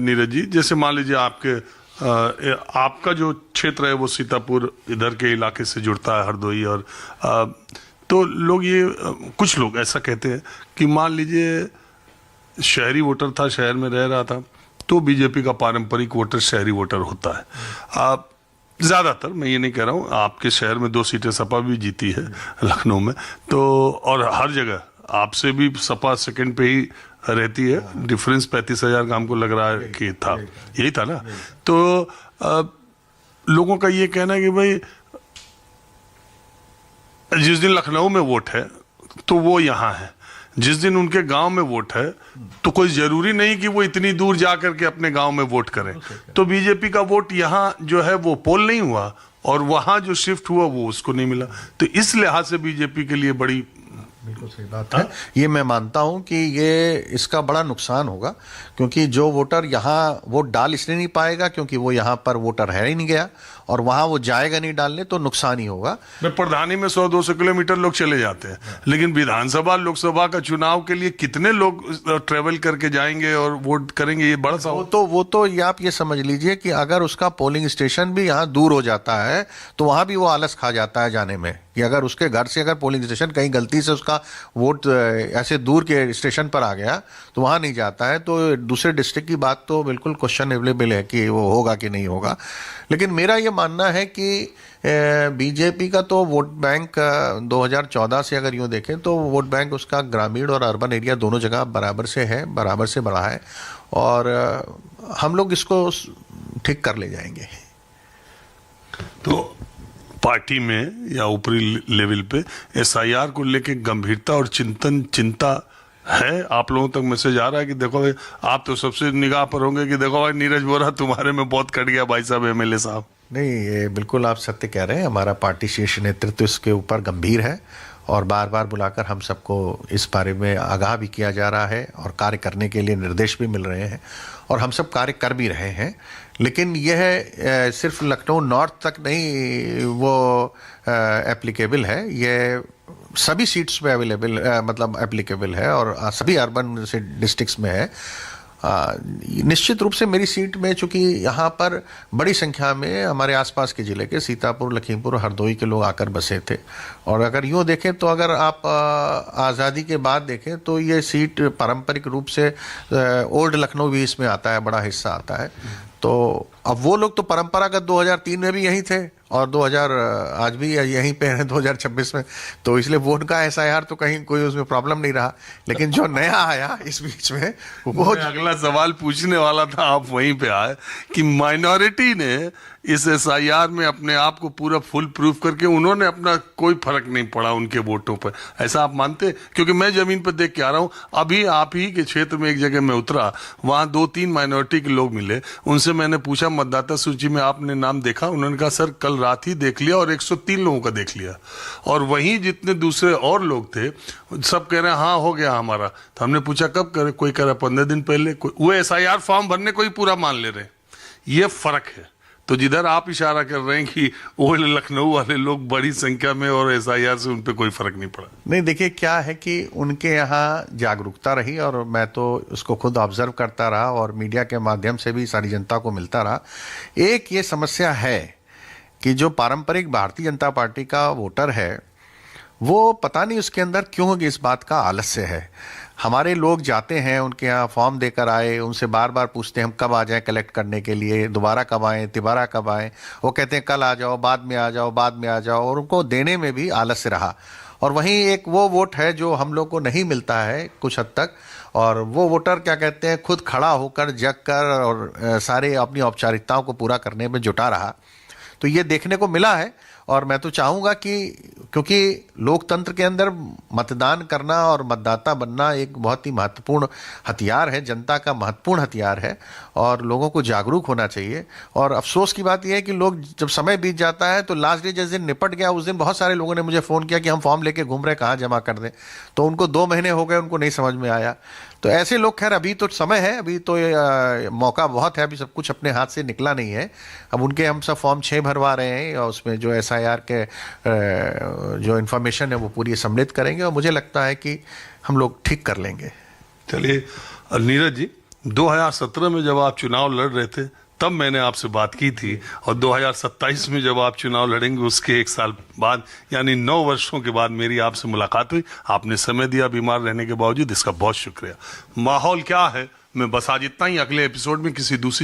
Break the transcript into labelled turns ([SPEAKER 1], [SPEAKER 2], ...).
[SPEAKER 1] नीरज जी, जैसे मान लीजिए आपका जो क्षेत्र है वो सीतापुर इधर के इलाके से जुड़ता है, हरदोई, और तो लोग कुछ लोग ऐसा कहते हैं कि मान लीजिए शहरी वोटर था, शहर में रह रहा था, तो बीजेपी का पारंपरिक वोटर शहरी वोटर होता है। ज़्यादातर, मैं ये नहीं कह रहा हूँ, आपके शहर में 2 सीटें सपा भी जीती है लखनऊ में, तो और हर जगह आपसे भी सपा सेकंड पे ही रहती है। डिफरेंस 35,000 का हमको लग रहा है कि था, यही था ना। तो लोगों का ये कहना है कि भाई जिस दिन लखनऊ में वोट है तो वो यहाँ है, जिस दिन उनके गांव में वोट है तो कोई जरूरी नहीं कि वो इतनी दूर जा करके अपने गांव में वोट करें। तो बीजेपी का वोट यहाँ जो है वो पोल नहीं हुआ, और वहां जो शिफ्ट हुआ वो उसको नहीं मिला। तो इस लिहाज से बीजेपी के लिए बड़ी,
[SPEAKER 2] बिल्कुल सही बात है। ये मैं मानता हूं कि ये इसका बड़ा नुकसान होगा, क्योंकि जो वोटर यहाँ वोट डाल इसलिए नहीं पाएगा क्योंकि वो यहाँ पर वोटर है ही नहीं गया, और वहां वो जाएगा नहीं डालने, तो नुकसान ही होगा।
[SPEAKER 1] प्रधानी में 100-200 किलोमीटर लोग चले जाते हैं, लेकिन विधानसभा लोकसभा का चुनाव के लिए कितने लोग ट्रेवल करके जाएंगे और वोट करेंगे, ये बड़ा सा
[SPEAKER 2] वो तो ये आप ये समझ लीजिए कि अगर उसका पोलिंग स्टेशन भी यहाँ दूर हो जाता है तो वहां भी वो आलस खा जाता है जाने में, कि अगर उसके घर से अगर पोलिंग स्टेशन कहीं गलती से उसका वोट ऐसे दूर के स्टेशन पर आ गया तो वहां नहीं जाता है, तो दूसरे डिस्ट्रिक्ट की बात तो बिल्कुल क्वेश्चनेबल है कि वो होगा कि नहीं होगा। लेकिन मेरा ये मानना है कि बीजेपी का तो वोट बैंक 2014 से अगर यूँ देखें तो वोट बैंक उसका ग्रामीण और अर्बन एरिया दोनों जगह बराबर से है, बराबर से बड़ा है, और हम लोग इसको ठीक कर ले जाएंगे।
[SPEAKER 1] तो पार्टी में या ऊपरी लेवल पे एसआईआर को लेके गंभीरता और चिंता है? आप लोगों तक मैसेज आ रहा है कि देखो भाई, आप तो सबसे निगाह पर होंगे कि देखो भाई नीरज वोरा तुम्हारे में बहुत कट गया भाई साहब, एमएलए साहब?
[SPEAKER 2] नहीं, ये बिल्कुल आप सत्य कह रहे हैं। हमारा पार्टी शीर्ष नेतृत्व इसके ऊपर गंभीर है, और बार बार बुलाकर हम सबको इस बारे में आगाह भी किया जा रहा है, और कार्य करने के लिए निर्देश भी मिल रहे हैं, और हम सब कार्य कर भी रहे हैं। लेकिन यह सिर्फ लखनऊ नॉर्थ तक नहीं वो एप्लीकेबल है, ये सभी सीट्स पे अवेलेबल मतलब एप्लीकेबल है, और सभी अर्बन से डिस्ट्रिक्ट्स में है। निश्चित रूप से मेरी सीट में, चूंकि यहाँ पर बड़ी संख्या में हमारे आसपास के ज़िले के सीतापुर, लखीमपुर, हरदोई के लोग आकर बसे थे, और अगर यूँ देखें तो अगर आप आज़ादी के बाद देखें तो ये सीट पारंपरिक रूप से ओल्ड लखनऊ भी इसमें आता है, बड़ा हिस्सा आता है। तो अब वो लोग तो परंपरागत 2003 में भी यहीं थे, और 2000 आज भी यहीं पे है 2026 में, तो इसलिए वोट का एसआईआर तो कहीं कोई उसमें प्रॉब्लम नहीं रहा। लेकिन जो नया आया इस बीच में, वो
[SPEAKER 1] अगला सवाल पूछने वाला था, आप वहीं पे आए कि माइनॉरिटी ने इस एसआईआर में अपने आप को पूरा फुल प्रूफ करके उन्होंने अपना कोई फर्क नहीं पड़ा उनके वोटों पर, ऐसा आप मानते? क्योंकि मैं जमीन पर देख के आ रहा हूँ, अभी आप ही के क्षेत्र में एक जगह में उतरा, वहां 2-3 माइनॉरिटी के लोग मिले, उनसे मैंने पूछा मतदाता सूची में आपने नाम देखा? उन्होंने कहा सर कल रात ही देख लिया, और 103 लोगों का देख लिया। और वहीं जितने दूसरे और लोग थे सब कह रहे हैं हाँ हो गया हमारा। तो हमने पूछा कब करे, कोई कह रहा 15 दिन पहले, कोई वो एसआईआर फॉर्म भरने को ही पूरा मान ले रहे। ये फर्क है। तो जिधर आप इशारा कर रहे हैं कि ओल्ड लखनऊ वाले लोग बड़ी संख्या में और एसआईआर से उन पे कोई फर्क नहीं पड़ा।
[SPEAKER 2] नहीं, देखिए क्या है कि उनके यहाँ जागरूकता रही, और मैं तो उसको खुद ऑब्जर्व करता रहा, और मीडिया के माध्यम से भी सारी जनता को मिलता रहा। एक ये समस्या है कि जो पारंपरिक भारतीय जनता पार्टी का वोटर है, वो पता नहीं उसके अंदर क्यों इस बात का आलस्य है। हमारे लोग जाते हैं उनके यहाँ, फॉर्म देकर आए, उनसे बार बार पूछते हैं हम कब आ जाएं कलेक्ट करने के लिए, दोबारा कब आएँ, तिबारा कब आएँ। वो कहते हैं कल आ जाओ, बाद में आ जाओ, बाद में आ जाओ, और उनको देने में भी आलस्य रहा। और वहीं एक वो वोट है जो हम लोग को नहीं मिलता है कुछ हद तक, और वो वोटर क्या कहते हैं, खुद खड़ा होकर जग कर और सारे अपनी औपचारिकताओं को पूरा करने में जुटा रहा। तो ये देखने को मिला है, और मैं तो चाहूँगा कि क्योंकि लोकतंत्र के अंदर मतदान करना और मतदाता बनना एक बहुत ही महत्वपूर्ण हथियार है, जनता का महत्वपूर्ण हथियार है, और लोगों को जागरूक होना चाहिए। और अफसोस की बात यह है कि लोग जब समय बीत जाता है तो लास्ट डे जिस दिन निपट गया उस दिन बहुत सारे लोगों ने मुझे फ़ोन किया कि हम फॉर्म लेके घूम रहे, कहाँ जमा कर दें। तो उनको 2 महीने हो गए, उनको नहीं समझ में आया। तो ऐसे लोग, खैर अभी तो समय है, अभी तो मौका बहुत है, अभी सब कुछ अपने हाथ से निकला नहीं है। अब उनके हम सब फॉर्म 6 भरवा रहे हैं, और उसमें जो एसआईआर के जो इन्फॉर्मेशन है वो पूरी सम्मिलित करेंगे, और मुझे लगता है कि हम लोग ठीक कर लेंगे।
[SPEAKER 1] चलिए नीरज जी, 2017 में जब आप चुनाव लड़ रहे थे तब मैंने आपसे बात की थी, और 2027 में जब आप चुनाव लड़ेंगे उसके 1 साल बाद, यानी 9 वर्षों के बाद मेरी आपसे मुलाकात हुई। आपने समय दिया बीमार रहने के बावजूद, इसका बहुत शुक्रिया। माहौल क्या है, मैं बस आज इतना ही, अगले एपिसोड में किसी दूसरी